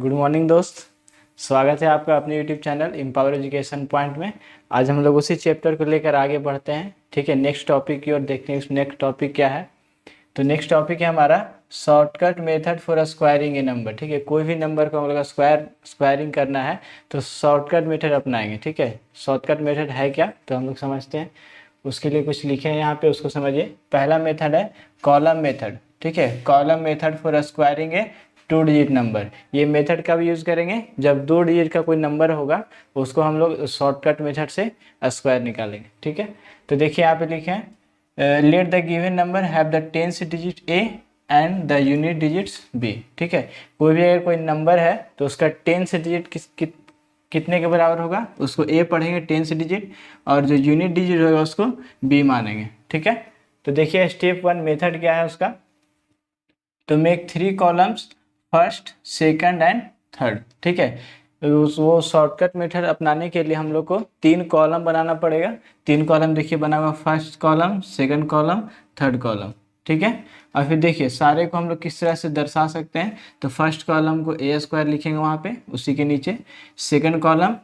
Good morning दोस्त। स्वागत है आपका अपने YouTube channel empower education point में। आज हम लोग उसी चैप्टर को लेकर आगे बढ़ते हैं। ठीक है, नेक्स्ट टॉपिक की ओर देखते हैं। नेक्स्ट टॉपिक क्या है? तो नेक्स्ट टॉपिक है हमारा shortcut method for squaring A number. ठीक है, कोई भी नंबर को हम लोग स्क्वायरिंग करना है तो शॉर्टकट मेथड अपनाएंगे। ठीक है, शॉर्टकट मेथड है क्या तो हम लोग समझते हैं। उसके लिए कुछ लिखे हैं यहाँ पे, उसको समझिए। पहला मेथड है कॉलम मेथड। ठीक है, column method for squaring A 2 digit number. ये मेथड कब यूज़ करेंगे? जब 2 डिजिट का कोई नंबर होगा उसको हम लोग शॉर्टकट मेथड से स्क्वायर निकालेंगे। ठीक है, तो देखिए यहाँ पे लिखे हैं let the given number have the tens digit a and the unit digits b. ठीक है, कोई भी अगर कोई नंबर है तो उसका टेंस डिजिट कितने के बराबर होगा, उसको ए पढ़ेंगे टेंस डिजिट, और जो यूनिट डिजिट होगा उसको बी मानेंगे। ठीक है, तो देखिए स्टेप 1 मेथड क्या है उसका। तो make 3 columns first, second and third. ठीक है, वो शॉर्टकट मेथड अपनाने के लिए हम लोग को 3 कॉलम बनाना पड़ेगा। 3 कॉलम देखिए बना हुआ, first column, second column, third column. ठीक है, और फिर देखिए सारे को हम लोग किस तरह से दर्शा सकते हैं। तो फर्स्ट कॉलम को ए स्क्वायर लिखेंगे वहाँ पे उसी के नीचे। Second column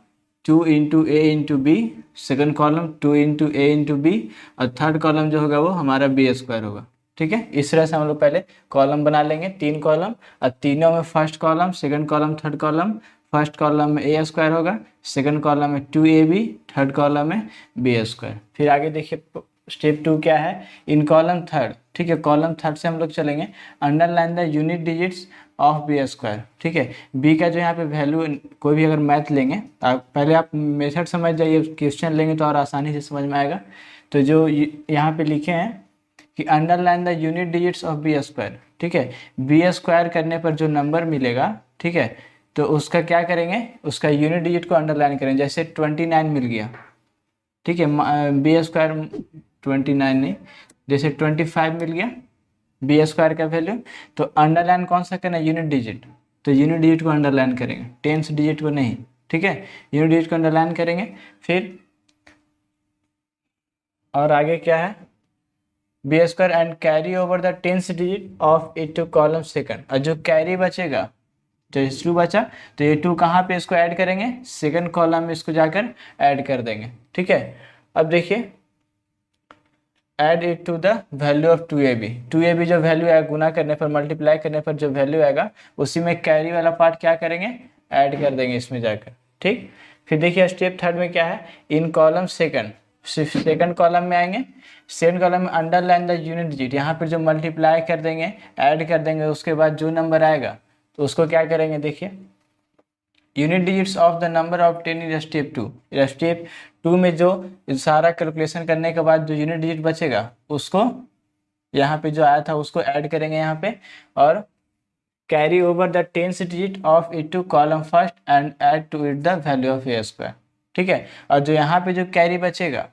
2 into A into B, second column 2 into A into B, और थर्ड कॉलम जो होगा वो हमारा बी स्क्वायर होगा। ठीक है, इस तरह से हम लोग पहले कॉलम बना लेंगे 3 कॉलम, और तीनों में first column, second column, third column. First column में ए स्क्वायर होगा, सेकंड कॉलम में 2ab, थर्ड कॉलम में बी स्क्वायर। फिर आगे देखिए स्टेप 2 क्या है, इन कॉलम थर्ड। ठीक है, कॉलम थर्ड से हम लोग चलेंगे, underline the unit digits of b square. ठीक है, बी का जो यहाँ पे वैल्यू, कोई भी अगर मैथ लेंगे तो पहले आप मेथड समझ जाइए, क्वेश्चन लेंगे तो और आसानी से समझ में आएगा। तो जो यहाँ पे लिखे हैं कि underline the unit digits of b square. ठीक है, बी स्क्वायर करने पर जो नंबर मिलेगा, ठीक है, तो उसका क्या करेंगे, उसका यूनिट डिजिट को अंडरलाइन करेंगे। जैसे 29 मिल गया, ठीक है, बी स्क्वायर 29 नहीं, जैसे 25 मिल गया बी स्क्वायर का वैल्यू, तो अंडरलाइन कौन सा करना है, यूनिट डिजिट। तो यूनिट डिजिट को अंडरलाइन करेंगे, टेंस डिजिट को नहीं। ठीक है, यूनिट डिजिट को अंडरलाइन करेंगे। फिर और आगे क्या है, b square and carry over the tens digit of a to column second. और जो कैरी बचेगा, जो इस 2 बचा, तो ये 2 कहाँ पे इसको ऐड करेंगे, सेकंड कॉलम में इसको जाकर ऐड कर देंगे। ठीक है, अब देखिए add it to the value of 2ab। 2ab जो वैल्यू आएगा, गुना करने पर, मल्टीप्लाई करने पर जो वैल्यू आएगा, उसी में कैरी वाला पार्ट क्या करेंगे, ऐड कर देंगे इसमें जाकर। ठीक, फिर देखिए स्टेप थर्ड में क्या है, इन कॉलम सेकंड, सिर्फ सेकंड कॉलम में आएंगे। सेकंड कॉलम में अंडरलाइन द यूनिट डिजिट, यहाँ पर जो मल्टीप्लाई कर देंगे, ऐड कर देंगे, उसके बाद जो नंबर आएगा तो उसको क्या करेंगे, देखिए unit digits of the number of 10 in step 2। Step 2 में जो सारा कैलकुलेशन करने के बाद जो यूनिट डिजिट बचेगा उसको यहाँ पे जो आया था उसको ऐड करेंगे यहाँ पे, और carry over the tens digit of it to column first and add to it the value of a square. ठीक है, और जो यहाँ पे जो कैरी बचेगा,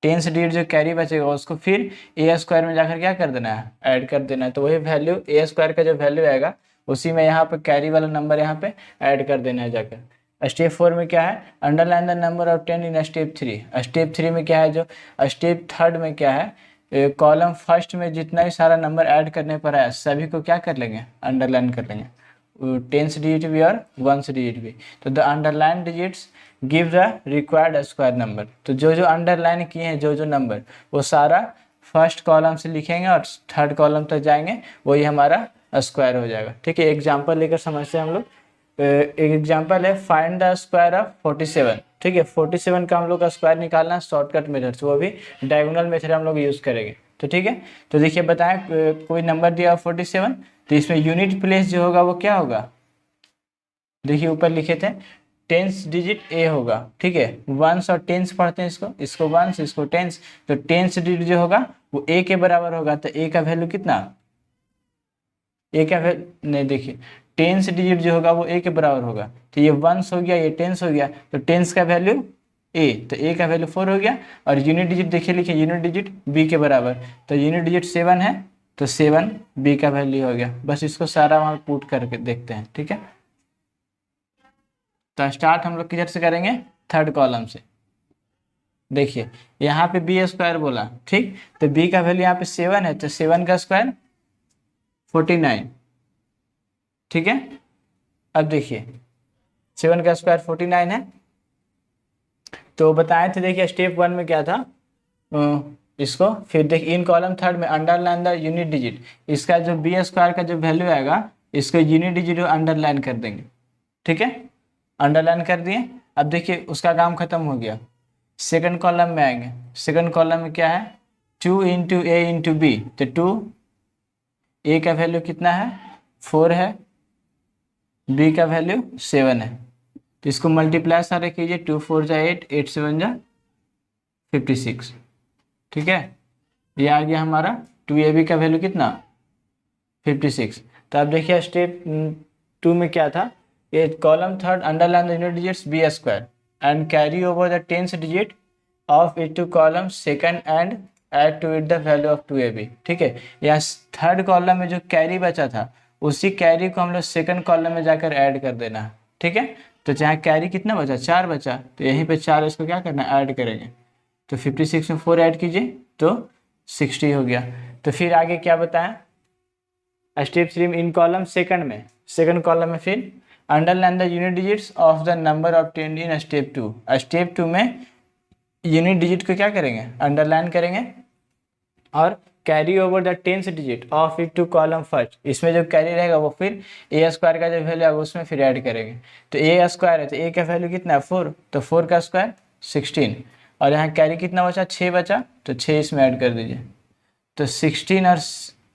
टेंस डिजिट जो कैरी बचेगा, उसको फिर ए स्क्वायर में जाकर क्या कर देना है, ऐड कर देना है। तो वही वैल्यू ए स्क्वायर का जो वैल्यू आएगा उसी में यहाँ पे कैरी वाला नंबर यहाँ पे ऐड कर देना है जाकर। स्टेप 4 में क्या है, underline the number of 10 in step 3। Step 3 में क्या है, जो स्टेप थर्ड में क्या है, कॉलम फर्स्ट में जितना भी सारा नंबर ऐड करने पर है सभी को क्या कर लेंगे, अंडरलाइन कर लेंगे, टेंस डिजिट भी और वंस डिजिट भी। तो the underline digits give the required square number. तो जो जो अंडरलाइन किए हैं जो जो नंबर, वो सारा फर्स्ट कॉलम से लिखेंगे और थर्ड कॉलम तक जाएंगे, वही हमारा स्क्वायर हो जाएगा। ठीक है, एग्जाम्पल लेकर समझते हैं हम लोग। एक एग्जाम्पल है, फाइंड द स्क्वायर ऑफ 47। ठीक है, 47 का हम लोग का स्क्वायर निकालना है शॉर्टकट मेथड से, वो भी डायगोनल मेथड हम लोग यूज़ करेंगे। तो ठीक है, तो देखिए बताएं कोई नंबर दिया 47, तो इसमें यूनिट प्लेस जो होगा वो क्या होगा, देखिए ऊपर लिखे थे टेंस डिजिट ए होगा। ठीक है, वंस और टेंस पढ़ते हैं, इसको वंस, इसको टेंस। तो टेंस डिजिट जो होगा वो ए के बराबर होगा, तो ए का वैल्यू कितना, ए का वैल्यू नहीं, देखिए टेंस डिजिट जो होगा वो ए के बराबर होगा। तो ये वंस हो गया, ये टेंस हो गया, तो टेंस का वैल्यू ए, तो ए का वैल्यू 4 हो गया। और यूनिट डिजिट देखिए लिखिए, यूनिट डिजिट बी के बराबर, तो यूनिट डिजिट 7 है, तो 7 बी का वैल्यू हो गया। बस इसको सारा वहाँ पुट करके देखते हैं। ठीक है, तो स्टार्ट हम लोग किधर से करेंगे, थर्ड कॉलम से। देखिए यहाँ पे बी स्क्वायर बोला, ठीक, तो बी का वैल्यू यहाँ पे 7 है, तो 7 का स्क्वायर 49। ठीक है, अब देखिए 7 का स्क्वायर 49 है। तो बताए थे, देखिए स्टेप 1 में क्या था, इसको फिर देखिए इन कॉलम थर्ड में अंडरलाइन द यूनिट डिजिट, इसका जो बी स्क्वायर का जो वैल्यू आएगा इसको यूनिट डिजिट अंडरलाइन कर देंगे। ठीक है, अंडरलाइन कर दिए। अब देखिए उसका काम खत्म हो गया। सेकंड कॉलम में आएंगे, सेकंड कॉलम में क्या है, 2 इंटू ए इंटू बी, तो 2 ए का वैल्यू कितना है 4 है, बी का वैल्यू 7 है। तो इसको मल्टीप्लाई सारे कीजिए, 2 4 जा 8, 8 7 जा 56। ठीक है, ये आ गया हमारा 2ab का वैल्यू कितना 56। तो अब देखिए स्टेप 2 में क्या था, ये column third underline the unit digits b square and carry over the tens digit of it to column second and add to it the value of 2ab। ठीक है, यहाँ थर्ड कॉलम में जो कैरी बचा था उसी कैरी को हम लोग सेकंड कॉलम में जाकर ऐड कर देना है। ठीक है, तो चाहे कैरी कितना बचा 4 बचा, तो यहीं पे 4 इसको क्या करना है ऐड करेंगे। तो 56 में 4 ऐड कीजिए तो 60 हो गया। तो फिर आगे क्या बताएं, स्टेप 3 इन कॉलम सेकंड में, सेकंड कॉलम में फिर underline the unit digits of the number obtained in step 2। Step 2 में यूनिट डिजिट को क्या करेंगे अंडरलाइन करेंगे और carry over the tens digit of it to column first, इसमें जो कैरी रहेगा वो फिर ए स्क्वायर का जो वैल्यू है उसमें फिर ऐड करेंगे। तो ए स्क्वायर है तो ए का वैल्यू कितना है 4, तो 4 का स्क्वायर 16, और यहाँ कैरी कितना बचा 6 बचा, तो 6 इसमें ऐड कर दीजिए। तो 16 और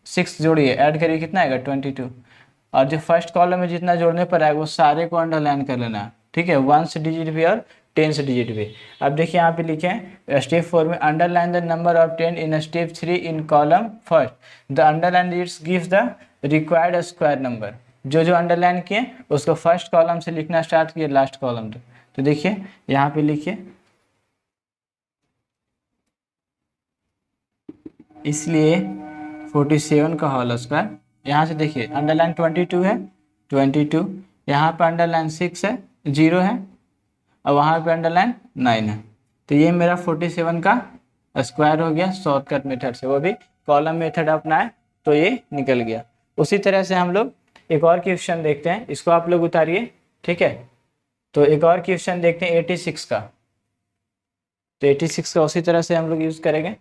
6 जोड़िए ऐड करिए कितना आएगा 22, और जो फर्स्ट कॉलम में जितना जोड़ने पर आएगा वो सारे को अंडरलाइन कर लेना। ठीक है, 1 डिजिट भी और 10 डिजिट भी। अब देखिए यहाँ पे लिखे हैं स्टेप 4 में underline the number of 10 in step 3 in column first the underline digits gives the required square number. जो जो अंडरलाइन किए उसको फर्स्ट कॉलम से लिखना स्टार्ट किए लास्ट कॉलम तक। तो देखिए यहाँ पे लिखिए, इसलिए 47 का होल स्क्वायर, यहाँ से देखिए अंडरलाइन 22 है 22, यहाँ पर अंडरलाइन 6 है 0 है, और वहाँ पे अंडरलाइन 9 है। तो ये मेरा 47 का स्क्वायर हो गया शॉर्टकट मेथड से, वो भी कॉलम मेथड अपनाए तो ये निकल गया। उसी तरह से हम लोग एक और क्वेश्चन देखते हैं, इसको आप लोग उतारिए। ठीक है, तो एक और क्वेश्चन देखते हैं 86 का। तो 86 का उसी तरह से हम लोग यूज करेंगे।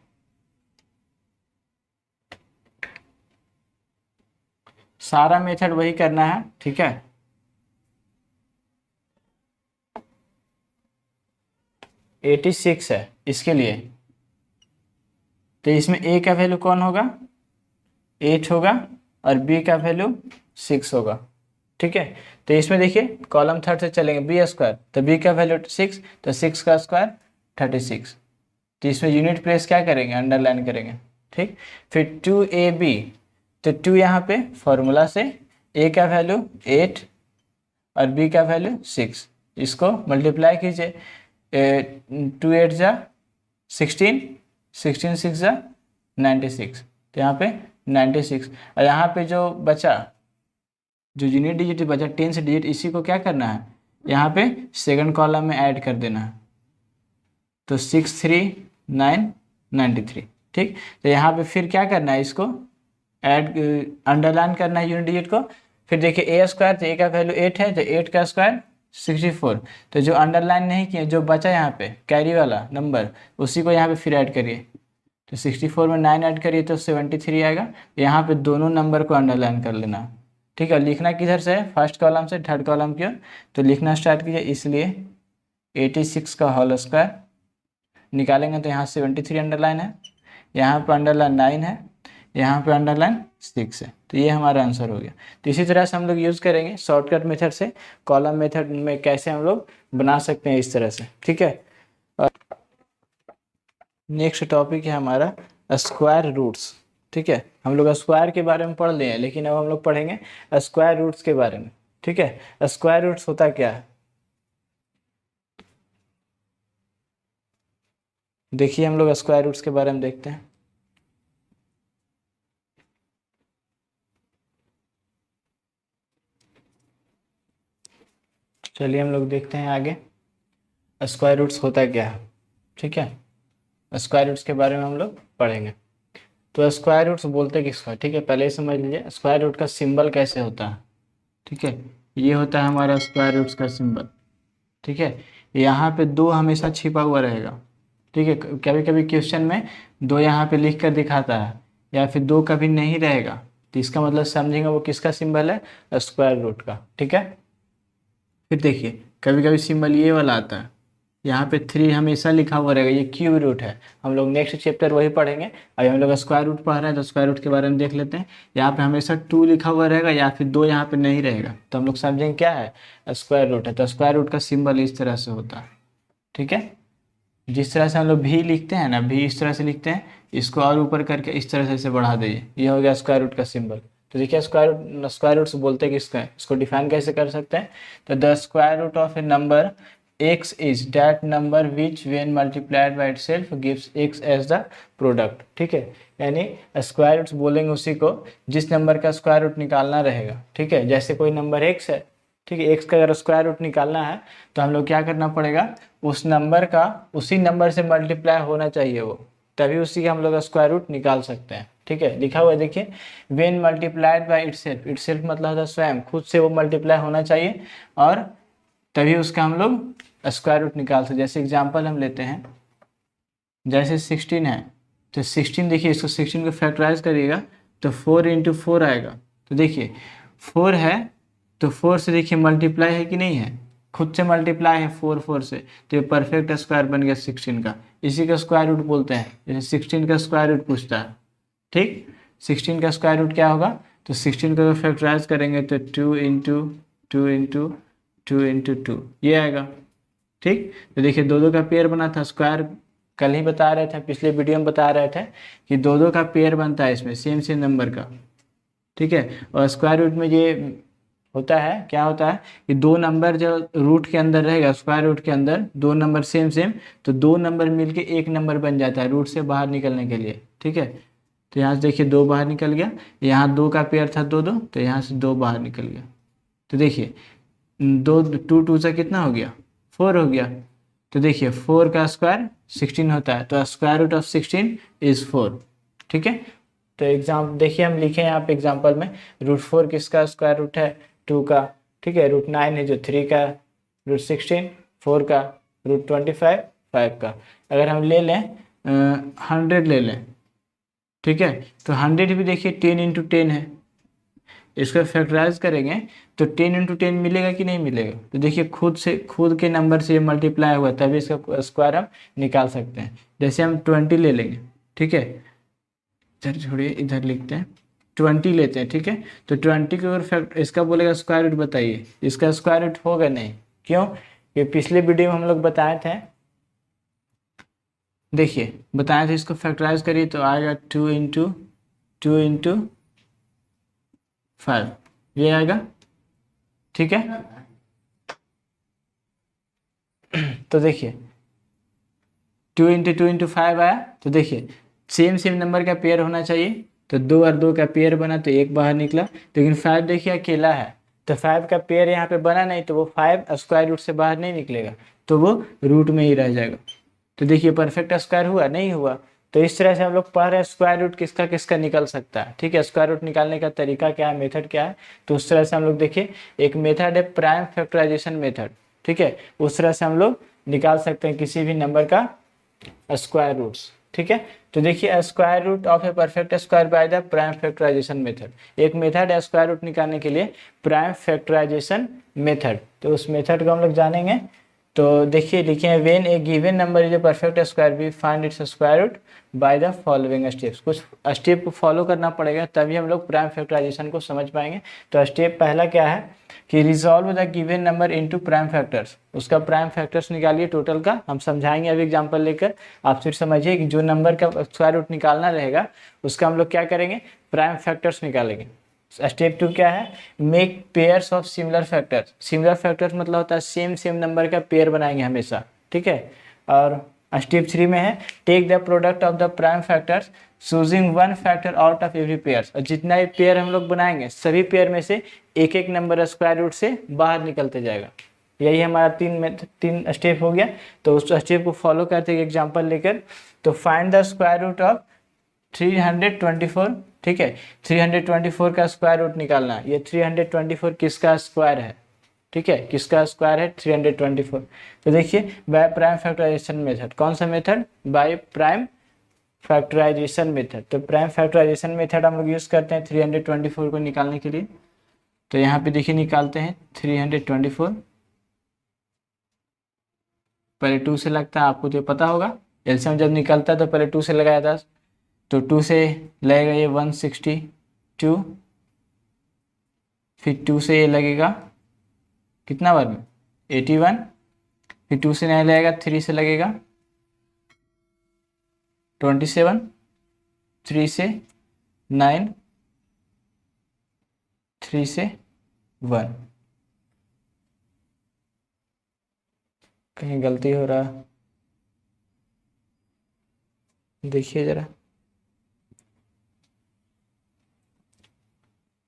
सारा मेथड वही करना है। ठीक है, एटी 86 है इसके लिए, तो इसमें ए का वैल्यू कौन होगा 8 होगा और बी का वैल्यू 6 होगा। ठीक है, तो इसमें देखिए कॉलम थर्ड से चलेंगे बी स्क्वायर, तो बी का वैल्यू 6, तो 6 का स्क्वायर 36। तो इसमें यूनिट प्लेस क्या करेंगे अंडरलाइन करेंगे। ठीक, फिर 2ab, तो 2 यहाँ पे फॉर्मूला से ए का वैल्यू 8 और बी का वैल्यू 6, इसको मल्टीप्लाई कीजिए, 2 8 जा 16, 16 6 जा 96, तो यहाँ पे 96। और यहाँ पे जो बचा जो यूनिट डिजिट बचा 10 डिजिट, इसी को क्या करना है यहाँ पे सेकंड कॉलम में ऐड कर देना है। तो 6 3 9 93। ठीक, तो यहाँ पे फिर क्या करना है इसको ऐड अंडरलाइन करना है यूनिट डिजिट को। फिर देखिए ए स्क्वायर, तो ए का वैल्यू 8 है, तो 8 का स्क्वायर 64। तो जो अंडरलाइन नहीं किया जो बचा यहाँ पे कैरी वाला नंबर, उसी को यहाँ पे फिर ऐड करिए। तो 64 में 9 ऐड करिए तो 73 आएगा। यहाँ पे दोनों नंबर को अंडरलाइन कर लेना। ठीक है, लिखना किधर से है फर्स्ट कॉलम से थर्ड कॉलम की ओर, तो लिखना स्टार्ट कीजिए। इसलिए 86 का होल स्क्वायर निकालेंगे तो यहाँ 73 अंडरलाइन है, यहाँ पर अंडरलाइन 9 है, यहाँ पे अंडरलाइन 6 है। तो ये हमारा आंसर हो गया। तो इसी तरह से हम लोग यूज़ करेंगे शॉर्टकट मेथड से, कॉलम मेथड में कैसे हम लोग बना सकते हैं इस तरह से। ठीक है, और नेक्स्ट टॉपिक है हमारा स्क्वायर रूट्स। ठीक है, हम लोग स्क्वायर के बारे में पढ़ लिए हैं, लेकिन अब हम लोग पढ़ेंगे स्क्वायर रूट्स के बारे में। ठीक है, स्क्वायर रूट्स होता क्या है देखिए, हम लोग स्क्वायर रूट्स के बारे में देखते हैं। चलिए हम लोग देखते हैं आगे स्क्वायर रूट्स होता क्या है। ठीक है, स्क्वायर रूट्स के बारे में हम लोग पढ़ेंगे। तो स्क्वायर रूट्स बोलते किसको है, ठीक है, पहले ही समझ लीजिए स्क्वायर रूट का सिंबल कैसे होता है। ठीक है, ये होता है हमारा स्क्वायर रूट्स का सिंबल। ठीक है, यहाँ पे 2 हमेशा छिपा हुआ रहेगा। ठीक है, कभी कभी क्वेश्चन में 2 यहाँ पे लिख कर दिखाता है, या फिर 2 कभी नहीं रहेगा, तो इसका मतलब समझेंगे वो किसका सिंबल है, स्क्वायर रूट का। ठीक है, फिर देखिए कभी कभी सिंबल ये वाला आता है, यहाँ पे 3 हमेशा लिखा हुआ रहेगा, ये क्यूब रूट है। हम लोग नेक्स्ट चैप्टर वही पढ़ेंगे, अभी हम लोग स्क्वायर रूट पढ़ रहे हैं तो स्क्वायर रूट के बारे में देख लेते हैं। यहाँ पे हमेशा 2 लिखा हुआ रहेगा, या फिर 2 यहाँ पे नहीं रहेगा, तो हम लोग समझेंगे क्या है, स्क्वायर रूट है। तो स्क्वायर रूट का सिंबल इस तरह से होता है। ठीक है, जिस तरह से हम लोग भी लिखते हैं ना, भी इस तरह से लिखते हैं, इसको और ऊपर करके इस तरह से इसे बढ़ा दीजिए, ये हो गया स्क्वायर रूट का सिंबल। तो देखिए स्क्वायर रूट से बोलते हैं किसका है, इसको डिफाइन कैसे कर सकते हैं, तो the square root of a number x is that number which when multiplied by itself gives x as the product. ठीक है, यानी स्क्वायर रूट्स बोलेंगे उसी को जिस नंबर का स्क्वायर रूट निकालना रहेगा। ठीक है, जैसे कोई नंबर x है, ठीक है, x का अगर स्क्वायर रूट निकालना है तो हम लोग क्या करना पड़ेगा, उस नंबर का उसी नंबर से मल्टीप्लाई होना चाहिए वो, तभी उसी का हम लोग स्क्वायर रूट निकाल सकते हैं। ठीक है, लिखा हुआ है देखिए, when multiplied by itself, itself मतलब होता है स्वयं, खुद से वो मल्टीप्लाई होना चाहिए, और तभी उसका हम लोग स्क्वायर रूट निकाल सकते। जैसे एग्जांपल हम लेते हैं, जैसे 16 है, तो 16 देखिए, इसको 16 को फैक्टराइज करिएगा तो 4 × 4 आएगा। तो देखिए 4 है तो 4 से देखिए मल्टीप्लाई है कि नहीं है, खुद से मल्टीप्लाई है 4 से, तो ये परफेक्ट स्क्वायर बन गया 16 का। इसी का स्क्वायर रूट बोलते हैं, जैसे 16 का स्क्वायर रूट पूछता है। ठीक, 16 का स्क्वायर रूट क्या होगा, तो 16 को फैक्टराइज करेंगे तो 2 × 2 × 2 × 2 ये आएगा। ठीक, तो देखिए 2 का पेयर बना था, स्क्वायर कल ही बता रहे थे, पिछले वीडियो में बता रहे थे कि 2 का पेयर बनता है इसमें सेम नंबर का। ठीक है, और स्क्वायर रूट में ये होता है, क्या होता है कि 2 नंबर जो रूट के अंदर रहेगा, स्क्वायर रूट के अंदर 2 नंबर सेम तो 2 नंबर मिलके 1 नंबर बन जाता है रूट से बाहर निकलने के लिए। ठीक है, तो यहाँ से देखिए 2 बाहर निकल गया, यहाँ 2 का पेयर था 2 2, तो यहाँ से 2 बाहर निकल गया। तो देखिए 2 2 से कितना हो गया, 4 हो गया। तो देखिए 4 का स्क्वायर 16 होता है, तो स्क्वायर रूट ऑफ 16 इज 4। ठीक है, तो एग्जाम देखिए हम लिखे यहाँ पे एग्जाम्पल में, √4 किसका स्क्वायर रूट है, 2 का। ठीक है, √9 है जो 3 का, √16 4 का, √25 5 का। अगर हम ले लें 100 ले लें, ठीक है, तो 100 भी देखिए 10 × 10 है, इसको फैक्टराइज करेंगे तो 10 × 10 मिलेगा कि नहीं मिलेगा, तो देखिए खुद के नंबर से मल्टीप्लाई हुआ तभी इसका स्क्वायर हम निकाल सकते हैं। जैसे हम 20 ले लेंगे, ठीक है, इधर छोड़िए, इधर लिखते हैं 20 लेते हैं। ठीक है, तो 20 को अगर इसका बोलेगा स्क्वायर रूट बताइए, इसका स्क्वायर रूट होगा नहीं, क्यों, ये पिछले वीडियो में हम लोग बताए थे, देखिए बताए थे, इसको फैक्टराइज करिए तो आएगा 2 × 2 × 5 ये आएगा। ठीक है, तो देखिए 2 × 2 × 5 आया, तो देखिए सेम नंबर का पेयर होना चाहिए, तो 2 और 2 का पेयर बना तो 1 बाहर निकला, लेकिन 5 देखिए अकेला है, तो 5 का पेयर यहाँ पे बना नहीं, तो वो 5 स्क्वायर रूट से बाहर नहीं निकलेगा, तो वो रूट में ही रह जाएगा। तो देखिए परफेक्ट स्क्वायर हुआ नहीं हुआ। तो इस तरह से हम लोग पढ़ रहे हैं स्क्वायर रूट किसका किसका निकल सकता है। ठीक है, स्क्वायर रूट निकालने का तरीका क्या है, मेथड क्या है, तो उस तरह से हम लोग देखिए, एक मेथड है प्राइम फैक्टराइजेशन मेथड। ठीक है, उस तरह से हम लोग निकाल सकते हैं किसी भी नंबर का स्क्वायर रूट्स। ठीक है, तो देखिए square root of a perfect square by the prime factorization method, एक मेथड है स्क्वायर रूट निकालने के लिए, प्राइम फैक्टराइजेशन मेथड। तो उस मेथड को हम लोग जानेंगे। तो देखिए लिखे हैं, when a given number is a perfect square we find its square root by the following steps. कुछ स्टेप को फॉलो करना पड़ेगा तभी हम लोग प्राइम फैक्टराइजेशन को समझ पाएंगे। तो स्टेप पहला क्या है कि resolve the given number into prime factors, उसका प्राइम फैक्टर्स निकालिए टोटल का। हम समझाएंगे अभी एग्जांपल लेकर, आप सिर्फ समझिए कि जो नंबर का स्क्वायर रूट निकालना रहेगा उसका हम लोग क्या करेंगे, प्राइम फैक्टर्स निकालेंगे। स्टेप 2 क्या है, make pairs of similar factors. Similar factors मतलब होता है सेम नंबर का पेयर बनाएंगे हमेशा। ठीक है, और स्टेप 3 में है take the product of the prime factors choosing 1 factor out of every pair. और जितना भी पेयर हम लोग बनाएंगे सभी पेयर में से एक नंबर स्क्वायर रूट से बाहर निकलते जाएगा। यही हमारा 3 स्टेप हो गया। तो उस स्टेप को फॉलो करते हैं एग्जाम्पल लेकर। तो find the square root of 324। ठीक है, 324 का स्क्वायर रूट निकालना है। ये 324 किसका स्क्वायर है, ठीक है, किसका स्क्वायर है 324। तो देखिए बाय प्राइम फैक्टराइजेशन मेथड, कौन सा method, by prime factorization method. तो प्राइम फैक्टराइजेशन मेथड हम लोग यूज़ करते हैं 324 को निकालने के लिए। तो यहाँ पे देखिए निकालते हैं 324, पहले 2 से लगता है, आपको तो पता होगा एलसीएम जब निकलता है तो पहले 2 से लगाया था। तो 2 से लगेगा ये 162, फिर 2 से ये लगेगा कितना बार में 81, फिर 2 से नहीं लगेगा 3 से लगेगा 27, 3 से 9, 3 से 1। कहीं गलती हो रहा, देखिए जरा।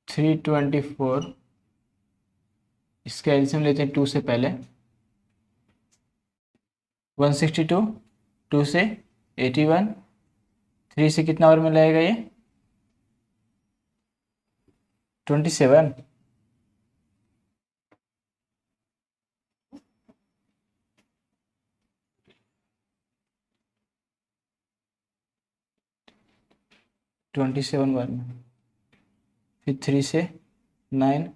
324 इसका एलसीएम लेते हैं 2 से पहले, 162, 2 से 81, 3 से कितना और में लगेगा ये 27, बार में, फिर 3 से 9,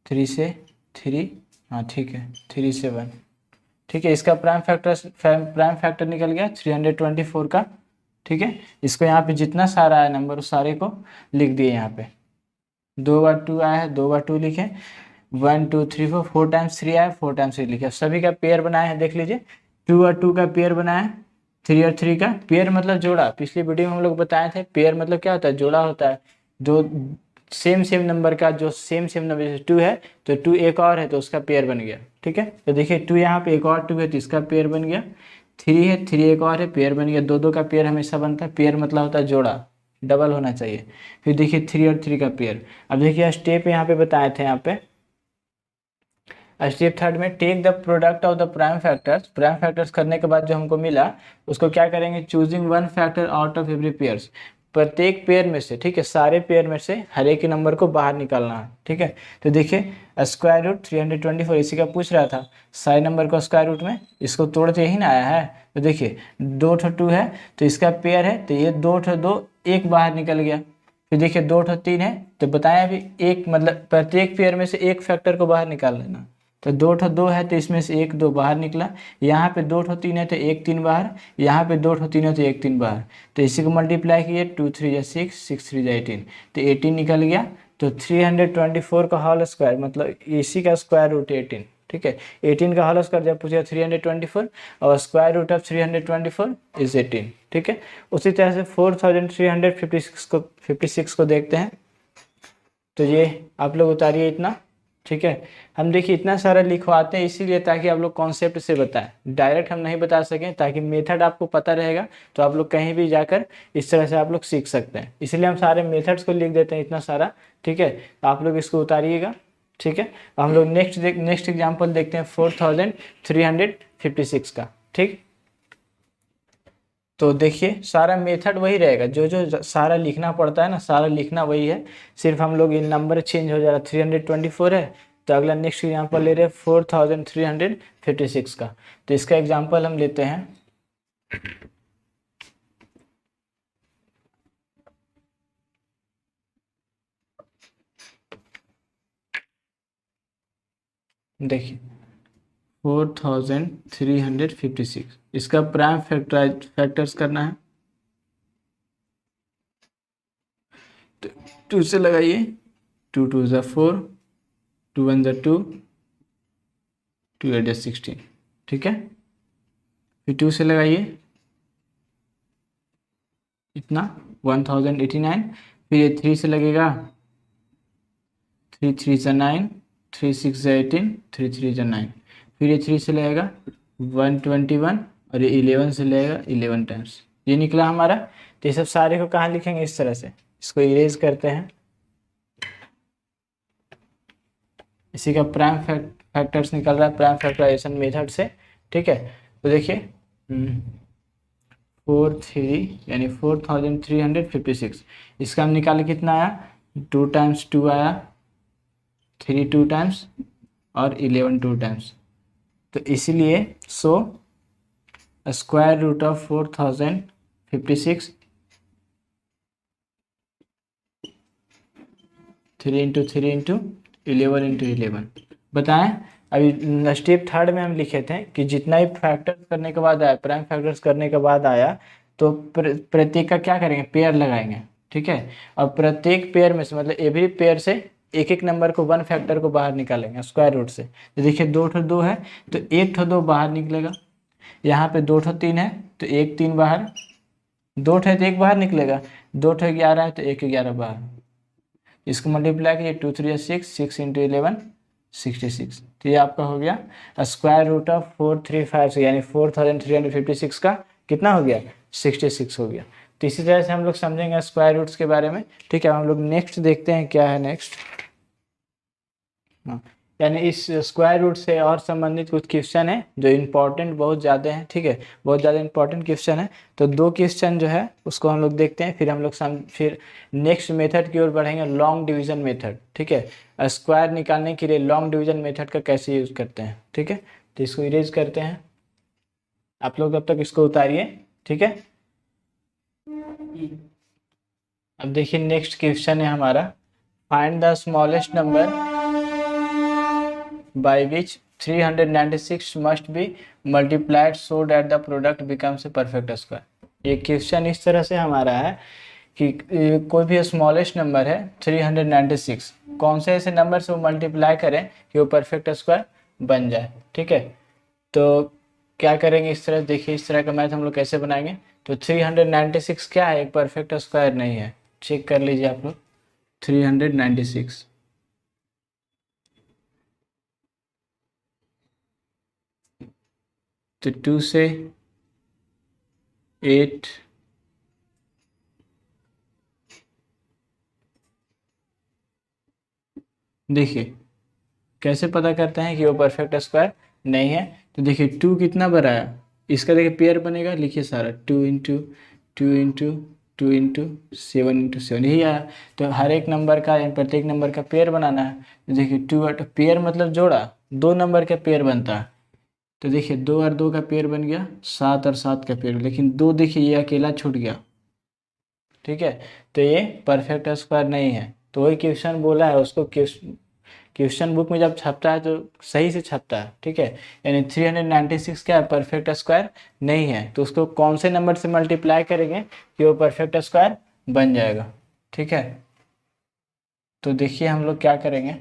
3 से 3, हाँ ठीक है 3 से 1, ठीक है। इसका प्राइम फैक्टर निकल गया 324 का, ठीक है। इसको यहाँ पे जितना सारा आया नंबर उस सारे को लिख दिए यहाँ पे। 2 बार 2 आया है, 2 बार 2 लिखे, 1 2 3 4, 4 टाइम्स 3 आया, 4 टाइम्स 3 लिखे। सभी का पेयर बनाया है, देख लीजिए 2 और 2 का पेयर बनाया है, 3 और 3 का पेयर मतलब जोड़ा। पिछली वीडियो में हम लोग बताए थे पेयर मतलब क्या होता है, जोड़ा होता है। दो सेम नंबर का जो सेम नंबर, जैसे 2 है तो 2 एक और है तो उसका पेयर बन गया, ठीक है। तो देखिए 2 यहाँ पे एक और 2 है तो इसका पेयर बन गया, 3 है 3 एक और है पेयर बन गया। 2 2 का पेयर हमेशा बनता है, पेयर मतलब होता है जोड़ा, डबल होना चाहिए। फिर देखिए 3 और 3 का पेयर। अब देखिए स्टेप यहाँ पे बताए थे, यहाँ पे स्टेप थर्ड में take the product of the prime factors. Prime factors करने के बाद जो हमको मिला उसको क्या करेंगे, choosing one factor out of every pairs. प्रत्येक पेयर में से, ठीक है, सारे पेयर में से हर एक नंबर को बाहर निकालना है, ठीक है। तो देखिए स्क्वायर रूट 324 इसी का पूछ रहा था, सारे नंबर को स्क्वायर रूट में इसको तोड़ते ही ना आया है। तो देखिए 2 2 है तो इसका पेयर है, तो ये 2 2 एक बाहर निकल गया। फिर देखिए 2 3 है तो बताया अभी एक मतलब प्रत्येक पेयर में से एक फैक्टर को बाहर निकाल लेना। तो 2 2 है तो इसमें से 1 2 बाहर निकला, यहाँ पे 2 3 है तो 1 3 बाहर, यहाँ पे 2 3 है तो 1 3 बाहर। तो इसी को मल्टीप्लाई किए 2 3 या 6, 6 3 या 18, तो 18 निकल गया। तो 324 का होल स्क्वायर मतलब इसी का स्क्वायर रूट 18, ठीक है। 18 का होल स्क्वायर जब पूछा 324 और स्क्वायर रूट ऑफ 324 इज 18, ठीक है। उसी तरह से 4356 को देखते हैं। तो ये आप लोग उतारिए इतना, ठीक है। हम देखिए इतना सारा लिखवाते हैं इसीलिए ताकि आप लोग कॉन्सेप्ट से बताएं, डायरेक्ट हम नहीं बता सकें, ताकि मेथड आपको पता रहेगा तो आप लोग कहीं भी जाकर इस तरह से आप लोग सीख सकते हैं। इसलिए हम सारे मेथड्स को लिख देते हैं इतना सारा, ठीक है। आप लोग इसको उतारिएगा, ठीक है। हम लोग नेक्स्ट एग्जाम्पल देखते हैं 4356 का, ठीक। तो देखिए सारा मेथड वही रहेगा, जो सारा लिखना पड़ता है ना, सारा लिखना वही है, सिर्फ हम लोग इन नंबर चेंज हो जा रहा है। 324 है तो अगला नेक्स्ट एग्जांपल ले रहे हैं 4356 का। तो इसका एग्जांपल हम लेते हैं, देखिए 4356 इसका प्राइम फैक्टर्स करना है। तो 2 से लगाइए, 2 2 ज़ा 4, 2 1 ज़ा 2, 2 8 ज़ा 16, ठीक है। फिर 2 से लगाइए इतना 1089, फिर ये 3 से लगेगा 3 3 ज़ा 9, 3 6 ज़ा 18, 3 3 ज़ा 9, फिर ये 3 से लगेगा 121 और ये 11 से लगेगा 11 टाइम्स, ये निकला हमारा। तो ये सब सारे को कहाँ लिखेंगे, इस तरह से इसको इरेज करते हैं। इसी का प्राइम फैक्टर्स निकल रहा है प्राइम फैक्टराइजेशन मेथड से, ठीक है। तो देखिए 4356 इसका हम निकाले कितना आया, 2 टाइम्स 2 आया, 3 2 टाइम्स और 11 टू टाइम्स। तो इसीलिए so square root of 4056 3 into 3 into 11 into 11। बताएं, अभी स्टेप थर्ड में हम लिखे थे कि जितना ही फैक्टर्स करने के बाद आया, प्राइम फैक्टर्स करने के बाद आया, तो प्रत्येक का क्या करेंगे, पेयर लगाएंगे। ठीक है, और प्रत्येक पेयर में से मतलब एवरी पेयर से एक एक नंबर को, वन फैक्टर को बाहर निकालेंगे स्क्वायर रूट से। तो देखिए 2 ठो 2 है तो 1 ठो 2 बाहर निकलेगा। यहाँ पे 2 ठो 3 है तो 1 3 बाहर, 2 ठो है तो 1 बाहर निकलेगा, 2 ठो 11 है तो 1 11 बाहर। इसको मल्टीप्लाई कीजिए, 2 3 6, 6 इंटू 11 66। तो ये आपका हो गया स्क्वायर रूट ऑफ 435 यानी 4356 का कितना हो गया, 66 हो गया। तो इसी तरह से हम लोग समझेंगे स्क्वायर रूट्स के बारे में। ठीक है, हम लोग नेक्स्ट देखते हैं क्या है नेक्स्ट। हाँ, यानी इस स्क्वायर रूट से और संबंधित कुछ क्वेश्चन है जो इम्पोर्टेंट बहुत ज़्यादा है। ठीक है, बहुत ज़्यादा इंपॉर्टेंट क्वेश्चन है। तो 2 क्वेश्चन जो है उसको हम लोग देखते हैं, फिर हम लोग फिर नेक्स्ट मेथड की ओर बढ़ेंगे, लॉन्ग डिवीजन मेथड। ठीक है, स्क्वायर निकालने के लिए लॉन्ग डिवीजन मेथड का कैसे यूज़ करते हैं। ठीक है, तो इसको इरेज करते हैं, आप लोग तब तक इसको उतारिए। ठीक है, अब देखिए नेक्स्ट क्वेश्चन है हमारा, find the smallest number by which 396 must be multiplied so that the product becomes a perfect square। ये क्वेश्चन इस तरह से हमारा है कि कोई भी स्मॉलेस्ट नंबर है 396, कौन से ऐसे नंबर से वो मल्टीप्लाई करें कि वो परफेक्ट स्क्वायर बन जाए। ठीक है, तो क्या करेंगे इस तरह, देखिए इस तरह का मैथ हम लोग कैसे बनाएंगे। तो 396 क्या है, एक परफेक्ट स्क्वायर नहीं है, चेक कर लीजिए आप लोग। 396 तो 2 से 8 देखिए कैसे पता करते हैं कि वो परफेक्ट स्क्वायर नहीं है। तो देखिए 2 कितना बड़ा है, इसका देखिए पेयर बनेगा, लिखिए सारा 2 इंटू 2 इंटू 2 इंटू 7 इंटू 7 यही आया। तो हर एक नंबर का, प्रत्येक नंबर का पेयर बनाना है। तो देखिए 2 पेयर मतलब जोड़ा, 2 नंबर का पेयर बनता है। तो देखिए 2 और 2 का पेयर बन गया, 7 और 7 का पेयर, लेकिन 2 देखिए ये अकेला छूट गया। ठीक है, तो ये परफेक्ट स्क्वायर नहीं है। तो वही क्वेश्चन बोला है, उसको क्वेश्चन बुक में जब छपता है तो सही से छपता है। ठीक है, यानी 396 क्या है, परफेक्ट स्क्वायर नहीं है। तो उसको कौन से नंबर से मल्टीप्लाई करेंगे कि वो परफेक्ट स्क्वायर बन जाएगा। ठीक है, तो देखिए हम लोग क्या करेंगे,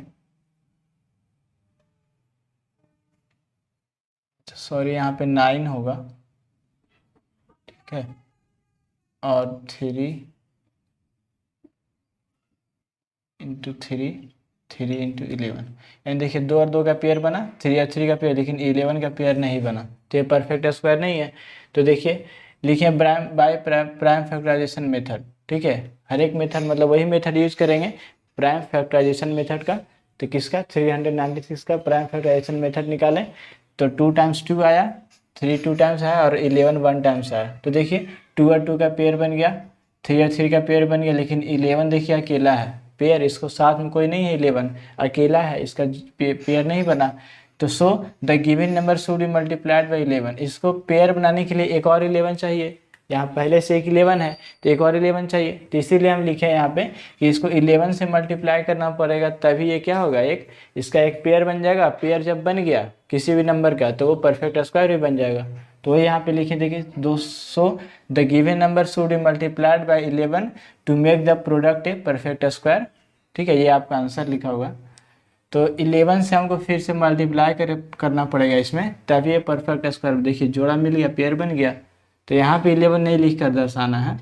सॉरी यहाँ पे 9 होगा। ठीक है, और 3 इंटू 3 इंटू 11, यानी देखिए 2 और 2 का पेयर बना, 3 और 3 का पेयर, लेकिन 11 का पेयर नहीं बना। तो ये परफेक्ट स्क्वायर नहीं है। तो देखिए लिखिए बाय प्राइम फैक्टराइजेशन मेथड। ठीक है, हर एक मेथड मतलब वही मेथड यूज करेंगे प्राइम फैक्टराइजेशन मेथड का। तो किसका, 396 का प्राइम फैक्टराइजेशन मेथड निकालें। तो 2 टाइम्स 2 आया, 3 2 टाइम्स आया, और 11 1 टाइम्स आया। तो देखिए 2 और 2 का पेयर बन गया, 3 और 3 का पेयर बन गया, लेकिन 11 देखिए अकेला है पेयर, इसको साथ में कोई नहीं है, 11 अकेला है, इसका पेयर नहीं बना। तो so the given number should be multiplied by 11। इसको पेयर बनाने के लिए एक और 11 चाहिए, यहाँ पहले से एक 11 है तो एक और 11 चाहिए। तो इसीलिए हम लिखे हैं यहाँ पे कि इसको 11 से मल्टीप्लाई करना पड़ेगा, तभी ये क्या होगा, एक इसका एक पेयर बन जाएगा। पेयर जब बन गया किसी भी नंबर का तो वो परफेक्ट स्क्वायर भी बन जाएगा। तो वही यहाँ पे लिखे, देखिए 200 the given number should be multiplied by 11 to make the product a perfect square. ठीक है, ये आपका आंसर लिखा होगा। तो 11 से हमको फिर से मल्टीप्लाई करना पड़ेगा इसमें, तभी ये परफेक्ट स्क्वायर। देखिए जोड़ा मिल गया, पेयर बन गया। तो यहाँ पे 11 नहीं लिख कर दर्शाना है,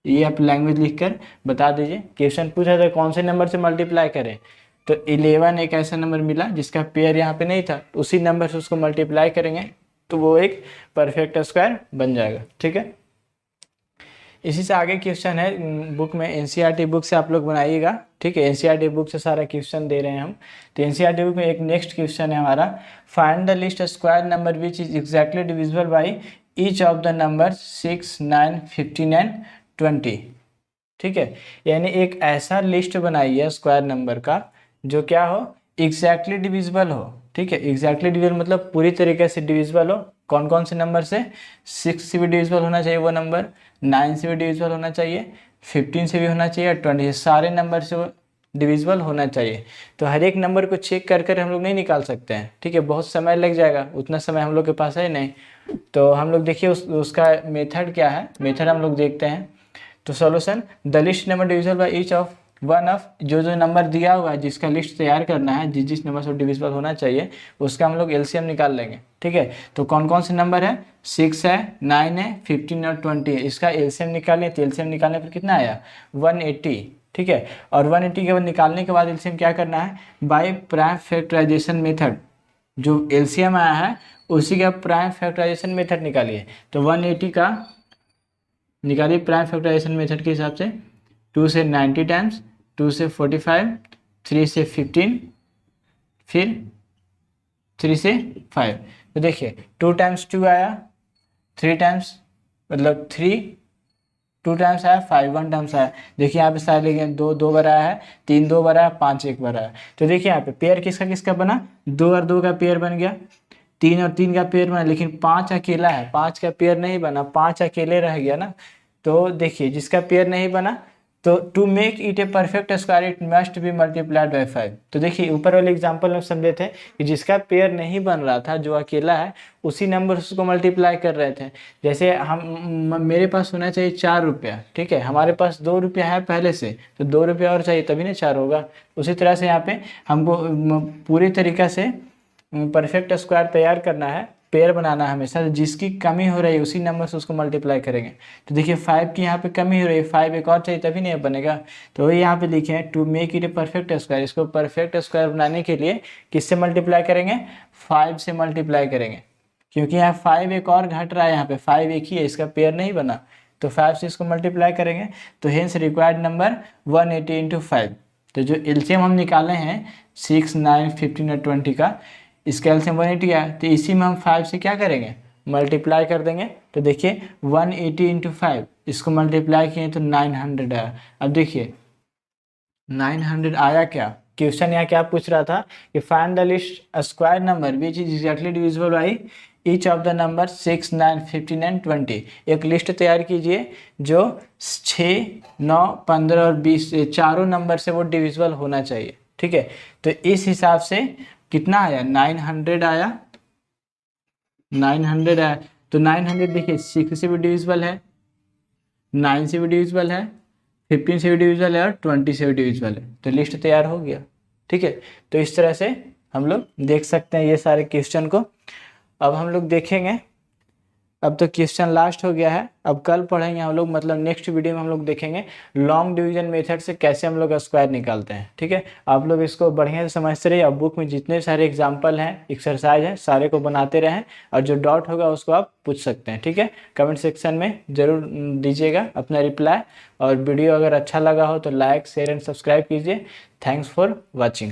ये आप लैंग्वेज लिख कर बता दीजिए। क्वेश्चन पूछा था कौन से नंबर से मल्टीप्लाई करें, तो 11 एक ऐसा नंबर मिला जिसका पेयर यहाँ पे नहीं था, उसी नंबर से उसको मल्टीप्लाई करेंगे तो वो एक परफेक्ट स्क्वायर बन जाएगा। ठीक है, इसी से आगे क्वेश्चन है बुक में, एनसीईआरटी बुक से आप लोग बनाइएगा। ठीक है, एनसीईआरटी बुक से सारा क्वेश्चन दे रहे हैं हम। तो एनसीईआरटी बुक में एक नेक्स्ट क्वेश्चन है हमारा, find the list square number which is exactly divisible by each of the number 6 9 15 and 20। ठीक है, यानी एक ऐसा लिस्ट बनाइए स्क्वायर नंबर का जो क्या हो, एग्जैक्टली डिविजिबल हो, ठीक है। एग्जैक्टली डिविजिबल मतलब पूरी तरीके से डिविजिबल हो। कौन कौन से नंबर से? 6 से भी डिविजिबल होना चाहिए वो नंबर, 9 से भी डिविजिबल होना चाहिए, 15 से भी होना चाहिए, और 20 सारे नंबर से वो डिविजिबल होना चाहिए। तो हर एक नंबर को चेक कर कर हम लोग नहीं निकाल सकते हैं, ठीक है, बहुत समय लग जाएगा, उतना समय हम लोग के पास है नहीं। तो हम लोग देखिए उसका मेथड क्या है, मेथड हम लोग देखते हैं। तो solution, the list number divisible by each of one of, जो जो नंबर दिया हुआ है जिसका लिस्ट तैयार करना है, जिस जिस नंबर से डिविजिबल होना चाहिए उसका हम लोग एलसीएम निकाल लेंगे, ठीक है। तो कौन कौन से नंबर है? 6 है, 9 है, 15 और 20 है। इसका एलसीएम निकालें तो एलसीएम निकालने पर कितना आया? 180, ठीक है। और 180 के बाद निकालने के बाद एलसीएम क्या करना है? बाय प्राइम फैक्टराइजेशन मेथड, जो एलसीएम आया है उसी का प्राइम फैक्टराइजेशन मेथड निकालिए। तो 180 का निकालिए प्राइम फैक्टराइजेशन मेथड के हिसाब से। 2 से 90 टाइम्स, 2 से 45, 3 से 15, फिर 3 से 5। तो देखिए 2 टाइम्स 2 आया, 3 टाइम्स मतलब 3, 2 टाइम्स आया, 5 1 टाइम्स आया। देखिए यहाँ पे सारे लिखे 2 2 बार आया है, 3 2 बार आया, 5 1 बार आया। तो देखिए यहाँ पे पेयर किसका किसका बना? 2 और 2 का पेयर बन गया, 3 और 3 का पेयर बना, लेकिन 5 अकेला है, 5 का पेयर नहीं बना, 5 अकेले रह गया ना। तो देखिए जिसका पेयर नहीं बना, तो to make it a perfect square it must be multiplied by 5। तो देखिए ऊपर वाले एग्जांपल में समझे थे कि जिसका पेयर नहीं बन रहा था, जो अकेला है, उसी नंबर उसको मल्टीप्लाई कर रहे थे। जैसे हम मेरे पास होना चाहिए 4 रुपया, ठीक है, हमारे पास 2 रुपया है पहले से, तो 2 रुपया और चाहिए तभी ना 4 होगा। उसी तरह से यहाँ पे हमको पूरी तरीक़ा से परफेक्ट स्क्वायर तैयार करना है, पेयर बनाना है हमेशा। जिसकी कमी हो रही है उसी नंबर से उसको मल्टीप्लाई करेंगे। तो देखिए 5 की यहाँ पे कमी हो रही है, 5 एक और चाहिए तभी नहीं बनेगा। तो वही यहाँ पे लिखे हैं to make it a perfect square. इसको परफेक्ट स्क्वायर बनाने के लिए किससे मल्टीप्लाई करेंगे? 5 से मल्टीप्लाई करेंगे, क्योंकि यहाँ 5 एक और घट रहा है, यहाँ पे 5 एक ही है, इसका पेयर नहीं बना, तो 5 से इसको मल्टीप्लाई करेंगे। तो हेंस रिक्वायर्ड नंबर 180 इंटू 5। तो जो एलसीएम हम निकाले हैं 6, 9, 15 और 20 का, इसका एलसीएम 180 आया, तो इसी में हम 5 से क्या करेंगे? मल्टीप्लाई कर देंगे। तो देखिए 180 इंटू 5, इसको मल्टीप्लाई किए तो 900 आया। अब देखिए 900 आया क्या? क्वेश्चन यहाँ क्या पूछ रहा था कि find the list square number which is exactly divisible by each of the number 6, 9, 15 and 20। एक लिस्ट तैयार कीजिए जो 6, 9, 15 और 20 चारों नंबर से वो डिविजिबल होना चाहिए, ठीक है। तो इस हिसाब से कितना आया? 900 आया, 900 आया। तो 900 देखिए 6 से भी डिविजिबल है, 9 से भी डिविजिबल है, 15 से भी डिविजिबल है और 20 से भी डिविजिबल है। तो लिस्ट तैयार हो गया, ठीक है। तो इस तरह से हम लोग देख सकते हैं ये सारे क्वेश्चन को। अब हम लोग देखेंगे, अब तो क्वेश्चन लास्ट हो गया है, अब कल पढ़ेंगे हम लोग, मतलब नेक्स्ट वीडियो में हम लोग देखेंगे लॉन्ग डिवीजन मेथड से कैसे हम लोग स्क्वायर निकालते हैं, ठीक है। आप लोग इसको बढ़िया से समझते रहिए। अब बुक में जितने सारे एग्जाम्पल हैं, एक्सरसाइज हैं, सारे को बनाते रहें, और जो डाउट होगा उसको आप पूछ सकते हैं, ठीक है। कमेंट सेक्शन में ज़रूर दीजिएगा अपना रिप्लाई, और वीडियो अगर अच्छा लगा हो तो लाइक, शेयर एंड सब्सक्राइब कीजिए। Thanks for watching.